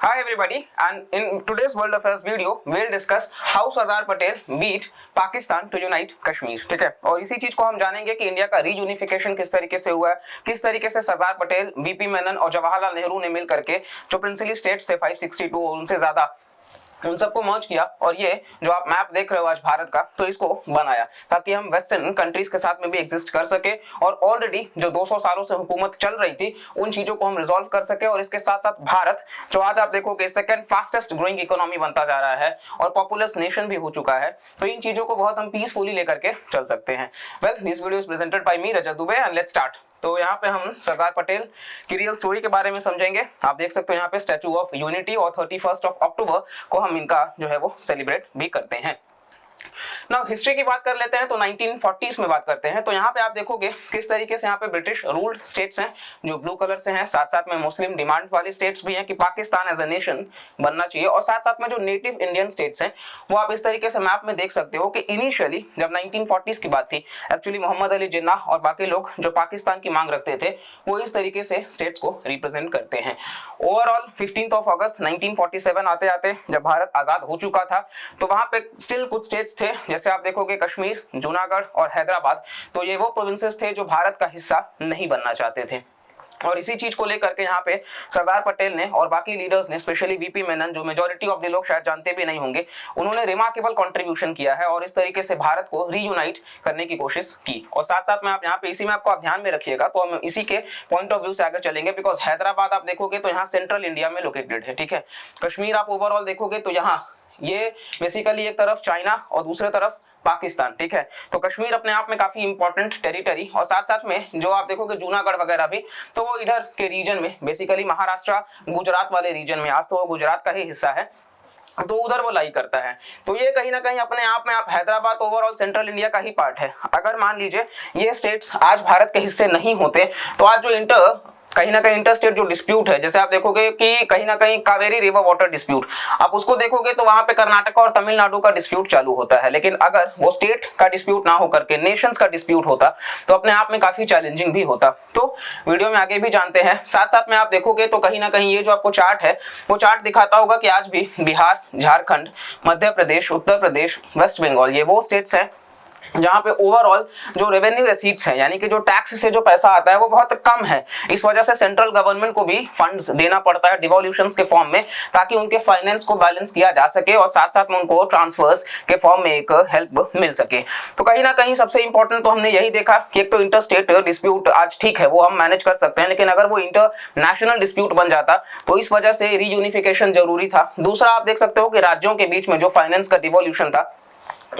Hi everybody, and in today's World Affairs video, we'll discuss how Sardar Patel beat Pakistan to unite Kashmir. ठीक है, और इसी चीज को हम जानेंगे कि इंडिया का रीयूनिफिकेशन किस तरीके से हुआ है, किस तरीके से सरदार पटेल, वीपी मेनन और जवाहरलाल नेहरू ने मिल करके जो प्रिंसिली स्टेट्स थे 562 और उनसे ज्यादा उन सबको मर्ज किया और ये जो आप मैप देख रहे हो आज भारत का, तो इसको बनाया ताकि हम वेस्टर्न कंट्रीज के साथ में भी एग्जिस्ट कर सके और ऑलरेडी जो 200 सालों से हुकूमत चल रही थी उन चीजों को हम रिजॉल्व कर सके। और इसके साथ साथ भारत जो आज आप देखोगे सेकंड फास्टेस्ट ग्रोइंग इकोनॉमी बनता जा रहा है और पॉपुलस नेशन भी हो चुका है, तो इन चीजों को बहुत हम पीसफुली लेकर के चल सकते हैं। Well, this video is presented by me Rajat Dubey and let's start. तो यहाँ पे हम सरदार पटेल की रियल स्टोरी के बारे में समझेंगे। आप देख सकते हो यहाँ पे स्टैचू ऑफ यूनिटी और 31 अक्टूबर को हम इनका जो है वो सेलिब्रेट भी करते हैं। नाउ हिस्ट्री की बात कर लेते हैं तो 1940s में बात करते हैं। तो यहाँ पे आप देखोगे किस तरीके से यहाँ पे ब्रिटिश रूल्ड स्टेट्स हैं जो ब्लू कलर से हैं, साथ साथ में मुस्लिम डिमांड वाली स्टेट्स भी हैं कि पाकिस्तान एज अ नेशन बनना चाहिए, और साथ साथ में जो नेटिव इंडियन स्टेट्स हैं वो आप इस तरीके से मैप में देख सकते हो कि इनिशियली जब 1940s की बात थी, एक्चुअली मोहम्मद अली जिन्ना और बाकी लोग जो पाकिस्तान की मांग रखते थे वो इस तरीके से स्टेट्स को रिप्रेजेंट करते हैं। ओवरऑल 15 अगस्त 1947 आते आते जब भारत आजाद हो चुका था तो वहां पे स्टिल कुछ स्टेट्स थे, जैसे आप देखोगे कश्मीर, जूनागढ़ और हैदराबाद, तो ये वो प्रोविंसेस थे जो भारत का हिस्सा नहीं बनना चाहते थे। और इसी चीज को लेकर के यहाँ पे सरदार पटेल ने और बाकी लीडर्स ने, स्पेशली वीपी मेनन जो मेजॉरिटी ऑफ द लोग शायद जानते भी नहीं होंगे, उन्होंने रिमार्केबल कंट्रीब्यूशन किया है और इस तरीके से भारत को रीयूनाइट करने की कोशिश की। और साथ साथ में आप यहाँ पे इसी में आपको आप ध्यान में रखिएगा, तो हम इसी के पॉइंट ऑफ व्यू से आगे चलेंगे, बिकॉज हैदराबाद आप देखोगे तो यहाँ सेंट्रल इंडिया में लोकेटेड है। ठीक है, कश्मीर आप ओवरऑल देखोगे तो यहाँ ये बेसिकली एक तरफ चाइना और दूसरे तरफ पाकिस्तान। ठीक है, तो कश्मीर अपने आप में काफी इंपॉर्टेंट टेरिटरी, और साथ साथ में जो आप देखोगे जूनागढ़ वगैरह भी, तो वो इधर के रीजन में बेसिकली महाराष्ट्र गुजरात वाले रीजन में, आज तो वो गुजरात का ही हिस्सा है, तो उधर वो लाई करता है। तो ये कहीं ना कहीं अपने आप में आप हैदराबाद ओवरऑल सेंट्रल इंडिया का ही पार्ट है। अगर मान लीजिए ये स्टेट्स आज भारत के हिस्से नहीं होते तो आज जो कहीं ना कहीं इंटर स्टेट जो डिस्प्यूट है, जैसे आप देखोगे कि कहीं ना कहीं कावेरी रिवर वाटर डिस्प्यूट, आप उसको देखोगे तो वहां पे कर्नाटक और तमिलनाडु का डिस्प्यूट चालू होता है, लेकिन अगर वो स्टेट का डिस्प्यूट ना होकर के नेशंस का डिस्प्यूट होता तो अपने आप में काफी चैलेंजिंग भी होता। तो वीडियो में आगे भी जानते हैं। साथ साथ में आप देखोगे तो कहीं ना कहीं ये जो आपको चार्ट है वो चार्ट दिखाता होगा कि आज भी बिहार, झारखंड, मध्य प्रदेश, उत्तर प्रदेश, वेस्ट बंगाल, ये वो स्टेट्स हैं जहां पे ओवरऑल जो रेवेन्यू रिसीट्स हैं, यानी कि जो टैक्स से जो पैसा आता है वो बहुत कम है। इस वजह से सेंट्रल गवर्नमेंट को भी फंड्स देना पड़ता है डिवोल्यूशंस के फॉर्म में, ताकि उनके फाइनेंस को बैलेंस किया जा सके और साथ साथ में उनको ट्रांसफर्स के फॉर्म में एक हेल्प मिल सके। तो कहीं ना कहीं सबसे इंपॉर्टेंट तो हमने यही देखा कि एक तो इंटर स्टेट डिस्प्यूट आज ठीक है वो हम मैनेज कर सकते हैं, लेकिन अगर वो इंटरनेशनल डिस्प्यूट बन जाता तो इस वजह से रीयूनिफिकेशन जरूरी था। दूसरा आप देख सकते हो कि राज्यों के बीच में जो फाइनेंस का डिवोल्यूशन था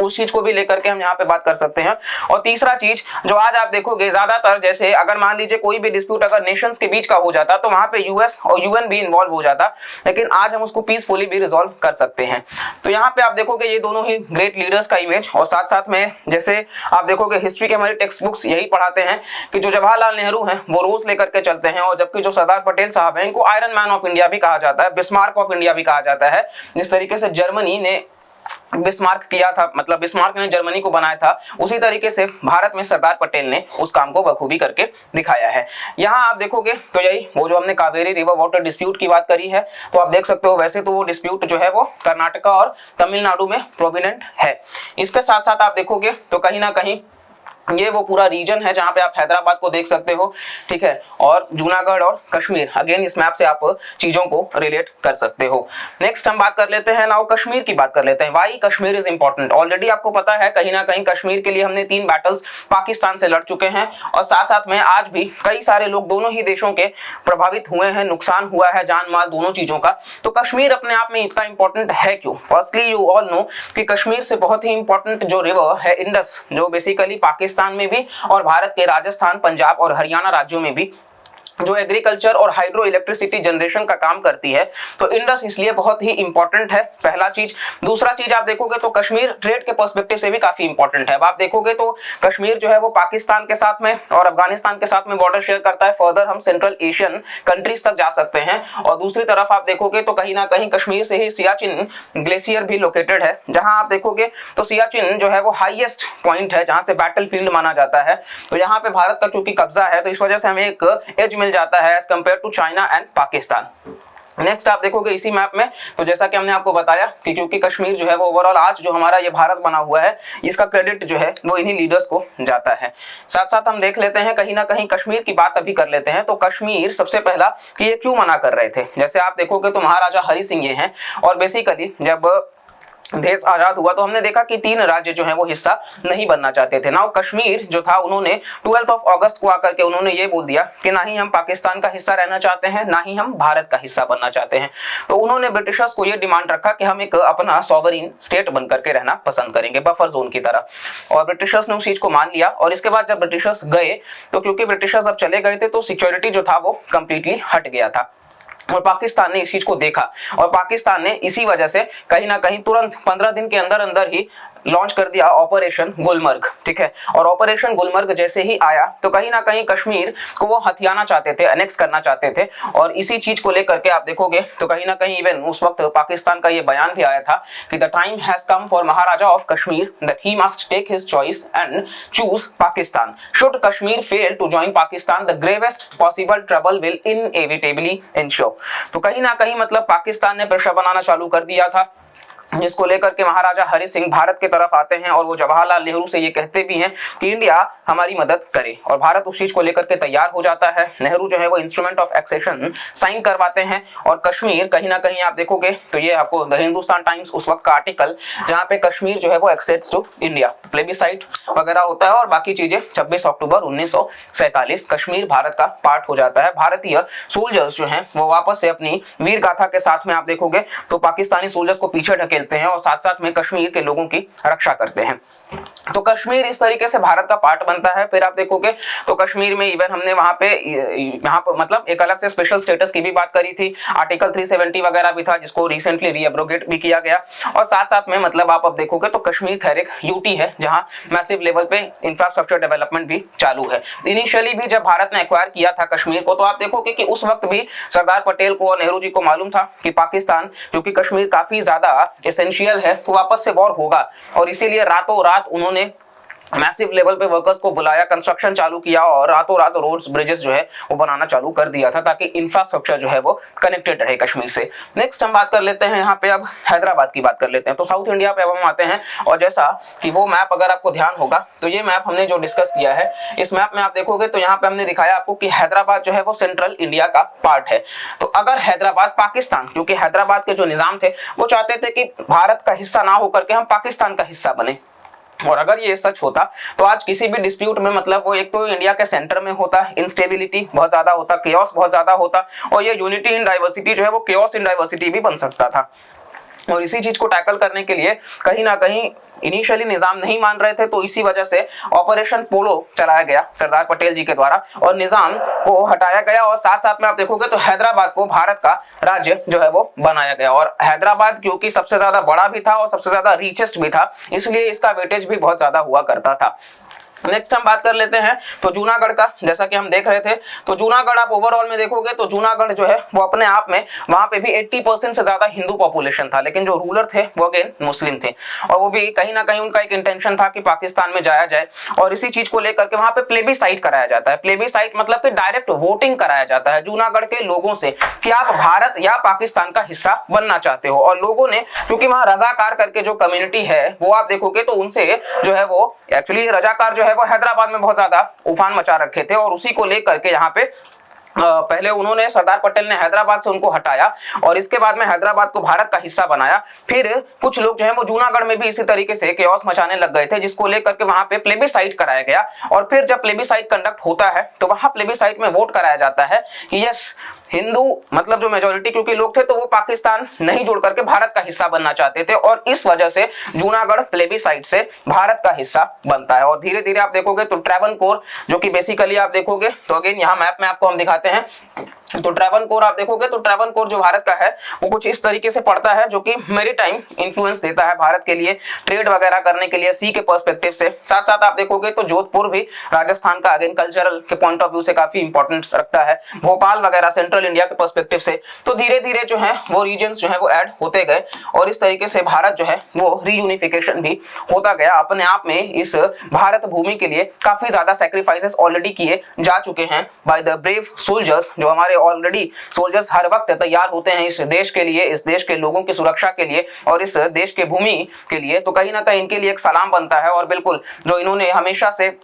उस चीज को भी लेकर के हम यहाँ पे बात कर सकते हैं। और तीसरा चीज जो आज आप देखोगे ज्यादातर, जैसे अगर मान लीजिए कोई भी डिस्प्यूट अगर नेशंस के बीच का हो जाता तो वहां पे यूएस और यूएन भी इन्वॉल्व हो जाता, लेकिन आज हम उसको पीसफुली भी रिजॉल्व कर सकते हैं। तो यहाँ पे आप देखोगे ये दोनों ही ग्रेट लीडर्स का इमेज, और साथ साथ में जैसे आप देखोगे हिस्ट्री के हमारे टेक्स्ट बुक्स यही पढ़ाते हैं कि जो जवाहरलाल नेहरू हैं वो रोज लेकर के चलते हैं, और जबकि जो सरदार पटेल साहब हैं इनको आयरन मैन ऑफ इंडिया भी कहा जाता है, बिस्मार्क ऑफ इंडिया भी कहा जाता है। जिस तरीके से जर्मनी ने बिस्मार्क किया था, मतलब बिस्मार्क ने जर्मनी को बनाया था, उसी तरीके से भारत में सरदार पटेल ने उस काम को बखूबी करके दिखाया है। यहाँ आप देखोगे तो यही वो जो हमने कावेरी रिवर वाटर डिस्प्यूट की बात करी है, तो आप देख सकते हो वैसे तो वो डिस्प्यूट जो है वो कर्नाटका और तमिलनाडु में प्रोविनेंट है। इसके साथ साथ आप देखोगे तो कहीं ना कहीं ये वो पूरा रीजन है जहां पे आप हैदराबाद को देख सकते हो। ठीक है, और जूनागढ़ और कश्मीर, अगेन इस मैप से आप चीजों को रिलेट कर सकते हो। नेक्स्ट हम बात कर लेते हैं, नाउ कश्मीर की बात कर लेते हैं। Why Kashmir is important, already आपको पता है कहीं ना कहीं कश्मीर के लिए हमने 3 बैटल्स पाकिस्तान से लड़ चुके हैं, और साथ साथ में आज भी कई सारे लोग दोनों ही देशों के प्रभावित हुए हैं, नुकसान हुआ है जान माल दोनों चीजों का। तो कश्मीर अपने आप में इतना इंपॉर्टेंट है क्यों? फर्स्टली यू ऑल नो कि कश्मीर से बहुत ही इंपॉर्टेंट जो रिवर है इंडस, जो बेसिकली पाकिस्तान में भी और भारत के राजस्थान, पंजाब और हरियाणा राज्यों में भी जो एग्रीकल्चर और हाइड्रो इलेक्ट्रिसिटी जनरेशन का काम करती है, तो इंडस इसलिए बहुत ही इंपॉर्टेंट है, पहला चीज। दूसरा चीज आप देखोगे तो कश्मीर ट्रेड के पर्सपेक्टिव से भी काफी इंपॉर्टेंट है। अब आप देखोगे तो कश्मीर जो है वो पाकिस्तान के साथ में और अफगानिस्तान के साथ में बॉर्डर शेयर करता है, फर्दर हम सेंट्रल एशियन कंट्रीज तक जा सकते हैं। और दूसरी तरफ आप देखोगे तो कहीं ना कहीं कश्मीर से ही सियाचिन ग्लेशियर भी लोकेटेड है, जहां आप देखोगे तो सियाचिन जो है वो हाईएस्ट पॉइंट है जहां से बैटल फील्ड माना जाता है। तो यहाँ पे भारत का क्योंकि कब्जा है, तो इस वजह से हमें एक एज मिल जाता है as compared to China and Pakistan. Next आप देखोगे इसी मैप में, तो जैसा कि हमने आपको बताया कि क्योंकि कश्मीर जो है वो ओवरऑल आज जो हमारा ये भारत बना हुआ है, इसका क्रेडिट जो है वो इन्हीं लीडर्स को जाता है। साथ साथ हम देख लेते हैं कहीं ना कहीं कश्मीर की बात अभी कर लेते हैं। तो कश्मीर सबसे पहला कि ये क्यों मना कर रहे थे, जैसे आप देखोगे तो महाराजा हरि सिंह ये हैं, और बेसिकली जब देश आजाद हुआ तो हमने देखा कि 3 राज्य जो है वो हिस्सा नहीं बनना चाहते थे। नाउ कश्मीर जो था, उन्होंने 12 अगस्त को आकर के उन्होंने ये बोल दिया कि ना ही हम पाकिस्तान का हिस्सा रहना चाहते हैं, ना ही हम भारत का हिस्सा बनना चाहते हैं। तो उन्होंने ब्रिटिशर्स को ये डिमांड रखा कि हम एक अपना सॉवरिन स्टेट बन करके रहना पसंद करेंगे, बफर जोन की तरह, और ब्रिटिशर्स ने उस चीज को मान लिया। और इसके बाद जब ब्रिटिशर्स गए, तो क्योंकि ब्रिटिशर्स अब चले गए थे तो सिक्योरिटी जो था वो कंप्लीटली हट गया था, और पाकिस्तान ने इस चीज को देखा, और पाकिस्तान ने इसी वजह से कहीं ना कहीं तुरंत 15 दिन के अंदर अंदर ही लॉन्च कर दिया ऑपरेशन गुलमर्ग, ठीक है। और ऑपरेशन गुलमर्ग जैसे ही आया तो कहीं ना कहीं कश्मीर को वो हथियाना चाहते थे, अनेक्स करना चाहते थे, और इसी चीज को लेकर के आप देखोगे तो कहीं ना कहीं इवन उस वक्त पाकिस्तान का ये बयान भी आया था कि the time has come for Maharaja of Kashmir that he must take his choice and choose Pakistan. Should Kashmir fail to join Pakistan the gravest possible trouble will inevitably ensure. तो कहीं ना कहीं मतलब पाकिस्तान ने प्रेशर बनाना चालू कर दिया था, जिसको लेकर के महाराजा हरि सिंह भारत की तरफ आते हैं, और वो जवाहरलाल नेहरू से ये कहते भी हैं कि इंडिया हमारी मदद करे, और भारत उस चीज को लेकर के तैयार हो जाता है। नेहरू जो है वो इंस्ट्रूमेंट ऑफ एक्सेशन साइन करवाते हैं, और कश्मीर कहीं ना कहीं आप देखोगे तो ये आपको द हिंदुस्तान टाइम्स उस वक्त का आर्टिकल जहाँ पे कश्मीर जो है वो एक्सेप्ट्स टू इंडिया, प्लेबिसाइट वगैरह होता है, और बाकी चीजें 26 अक्टूबर 1947 कश्मीर भारत का पार्ट हो जाता है। भारतीय सोल्जर्स जो हैं वो वापस से अपनी वीर गाथा के साथ में आप देखोगे तो पाकिस्तानी सोल्जर्स को पीछे ढकेल हैं, और साथ साथ में कश्मीर के लोगों की रक्षा करते हैं। तो कश्मीर इस तरीके से भारत का पार्ट बनता है। फिर आप देखोगे तो कश्मीर में इवन हमने वहां पे मतलब एक अलग से स्पेशल स्टेटस की भी बात करी थी, आर्टिकल 370 वगैरह भी था, जिसको रिसेंटली रीएब्रोगेट भी किया गया। और साथ साथ में मतलब आप अब देखोगे तो कश्मीर खैर एक यूटी है जहां मैसिव लेवल पे इंफ्रास्ट्रक्चर डेवलपमेंट भी चालू है। इनिशियली भी जब भारत ने एक्वायर किया था कश्मीर को, तो आप देखोगे कि उस वक्त भी सरदार पटेल को और नेहरू जी को मालूम था कि पाकिस्तान क्योंकि कश्मीर काफी ज्यादा एसेंशियल है तो वापस से वॉर होगा, और इसीलिए रातों रात उन्होंने मैसिव लेवल पे वर्कर्स को बुलाया, कंस्ट्रक्शन चालू किया, और रातों रात रोड्स ब्रिजेस जो है वो बनाना चालू कर दिया था ताकि इंफ्रास्ट्रक्चर जो है वो कनेक्टेड रहे कश्मीर से। नेक्स्ट हम बात कर लेते हैं यहाँ पे अब हैदराबाद की बात कर लेते हैं। तो साउथ इंडिया पे अब हम आते हैं, और जैसा कि वो मैप अगर आपको ध्यान होगा तो ये मैप हमने जो डिस्कस किया है, इस मैप में आप देखोगे तो यहाँ पे हमने दिखाया आपको कि हैदराबाद जो है वो सेंट्रल इंडिया का पार्ट है। तो अगर हैदराबाद पाकिस्तान, क्योंकि हैदराबाद के जो निजाम थे वो चाहते थे कि भारत का हिस्सा ना होकर के हम पाकिस्तान का हिस्सा बने, और अगर ये सच होता तो आज किसी भी डिस्प्यूट में मतलब वो एक तो इंडिया के सेंटर में होता, इंस्टेबिलिटी बहुत ज्यादा होता, केओस बहुत ज्यादा होता, और ये यूनिटी इन डाइवर्सिटी जो है वो केओस इन डाइवर्सिटी भी बन सकता था। और इसी चीज को टैकल करने के लिए कहीं ना कहीं इनिशियली निजाम नहीं मान रहे थे, तो इसी वजह से ऑपरेशन पोलो चलाया गया सरदार पटेल जी के द्वारा, और निजाम को हटाया गया, और साथ साथ में आप देखोगे तो हैदराबाद को भारत का राज्य जो है वो बनाया गया। और हैदराबाद क्योंकि सबसे ज्यादा बड़ा भी था और सबसे ज्यादा रिचेस्ट भी था, इसलिए इसका वेटेज भी बहुत ज्यादा हुआ करता था। नेक्स्ट हम बात कर लेते हैं तो जूनागढ़ का, जैसा कि हम देख रहे थे तो जूनागढ़ आप ओवरऑल में देखोगे तो जूनागढ़ जो है वो अपने आप में वहां पे भी 80% से ज्यादा हिंदू पॉपुलेशन था, लेकिन जो रूलर थे वो अगेन मुस्लिम थे, और वो भी कहीं ना कहीं उनका एक इंटेंशन था कि पाकिस्तान में जाया जाए, और इसी चीज को लेकर के वहां पे प्लेबिसाइट कराया जाता है। प्लेबिसाइट मतलब कि डायरेक्ट वोटिंग कराया जाता है जूनागढ़ के लोगों से कि आप भारत या पाकिस्तान का हिस्सा बनना चाहते हो, और लोगों ने क्योंकि वहां रजाकार करके जो कम्युनिटी है वो आप देखोगे तो उनसे जो है वो एक्चुअली रजाकार जो है वो हैदराबाद में बहुत ज्यादा उफान मचा रखे थे, और उसी को लेकर के यहाँ पे पहले उन्होंने सरदार पटेल ने हैदराबाद से उनको हटाया, और इसके बाद में हैदराबाद को भारत का हिस्सा बनाया। फिर कुछ लोग जो है वो जूनागढ़ में भी इसी तरीके से केओस मचाने लग गए थे, जिसको लेकर के वहां पे प्लेबिसाइट कराया गया, और फिर जब प्लेबिसाइट कंडक्ट होता है तो वहां प्लेबिसाइट में वोट कराया जाता है कि यस हिंदू मतलब जो मेजोरिटी क्योंकि लोग थे तो वो पाकिस्तान नहीं जोड़ करके भारत का हिस्सा बनना चाहते थे, और इस वजह से जूनागढ़ प्लेबिसाइट से भारत का हिस्सा बनता है। और धीरे धीरे आप देखोगे तो ट्रैवनकोर जो कि बेसिकली आप देखोगे तो अगेन यहाँ मैप में आपको हम दिखाते हैं, तो ट्रैवनकोर आप देखोगे तो ट्रैवनकोर जो भारत का है वो कुछ इस तरीके से पड़ता है, जो कि मैरीटाइम इन्फ्लुएंस देता है भारत के लिए, ट्रेड वगैरह करने के लिए सी के पर्सपेक्टिव से। साथ साथ आप देखोगे तो जोधपुर भी राजस्थान का अगेन कल्चरल के पॉइंट ऑफ व्यू से काफी इंपॉर्टेंस रखता है, भोपाल वगैरह सेंट्रल इंडिया के पर्सपेक्टिव से। तो धीरे धीरे जो है वो रीजन्स जो है वो ऐड होते गए, और इस तरीके से भारत जो है वो रीयूनिफिकेशन भी होता गया। अपने आप में इस भारत भूमि के लिए काफी ज्यादा सैक्रिफाइसेस ऑलरेडी किए जा चुके हैं बाय द ब्रेव सोल्जर्स जो हमारे ऑलरेडी सोल्जर्स हर वक्त तैयार होते हैं इस देश के लिए, इस देश के लोगों की सुरक्षा के लिए और इस देश के भूमि के लिए, तो कहीं ना कहीं इनके लिए एक सलाम बनता है। और बिल्कुल जो इन्होंने हमेशा से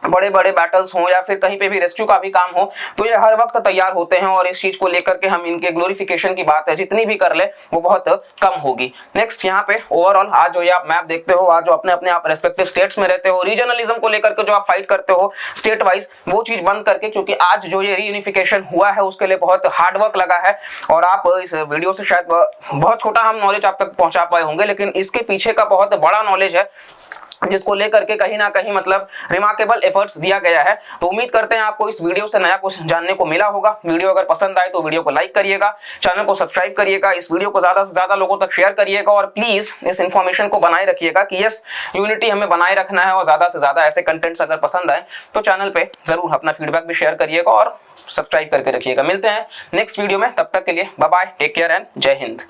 बड़े बड़े बैटल्स हों या फिर कहीं पे भी रेस्क्यू का भी काम हो, तो ये हर वक्त तैयार होते हैं और इस चीज को लेकर के हम इनके ग्लोरिफिकेशन की बात है जितनी भी कर ले वो बहुत कम होगी। नेक्स्ट यहाँ पे ओवरऑल आज जो ये आप मैप देखते हो, आज जो अपने अपने आप रेस्पेक्टिव स्टेट्स में रहते हो, रीजनलिज्म को लेकर के जो आप फाइट करते हो स्टेट वाइज, वो चीज बंद करके, क्योंकि आज जो ये रीयूनिफिकेशन हुआ है उसके लिए बहुत हार्ड वर्क लगा है और आप इस वीडियो से शायद बहुत छोटा हम नॉलेज आप तक पहुंचा पाए होंगे, लेकिन इसके पीछे का बहुत बड़ा नॉलेज है जिसको लेकर के कहीं ना कहीं मतलब रिमार्केबल एफर्ट्स दिया गया है। तो उम्मीद करते हैं आपको इस वीडियो से नया कुछ जानने को मिला होगा। वीडियो अगर पसंद आए तो वीडियो को लाइक करिएगा, चैनल को सब्सक्राइब करिएगा, इस वीडियो को ज्यादा से ज्यादा लोगों तक शेयर करिएगा और प्लीज इस इंफॉर्मेशन को बनाए रखिएगा कि यस यूनिटी हमें बनाए रखना है और ज्यादा से ज्यादा ऐसे कंटेंट्स अगर पसंद आए तो चैनल पे जरूर अपना फीडबैक भी शेयर करिएगा और सब्सक्राइब करके रखिएगा। मिलते हैं नेक्स्ट वीडियो में, तब तक के लिए bye bye, take care and Jai Hind.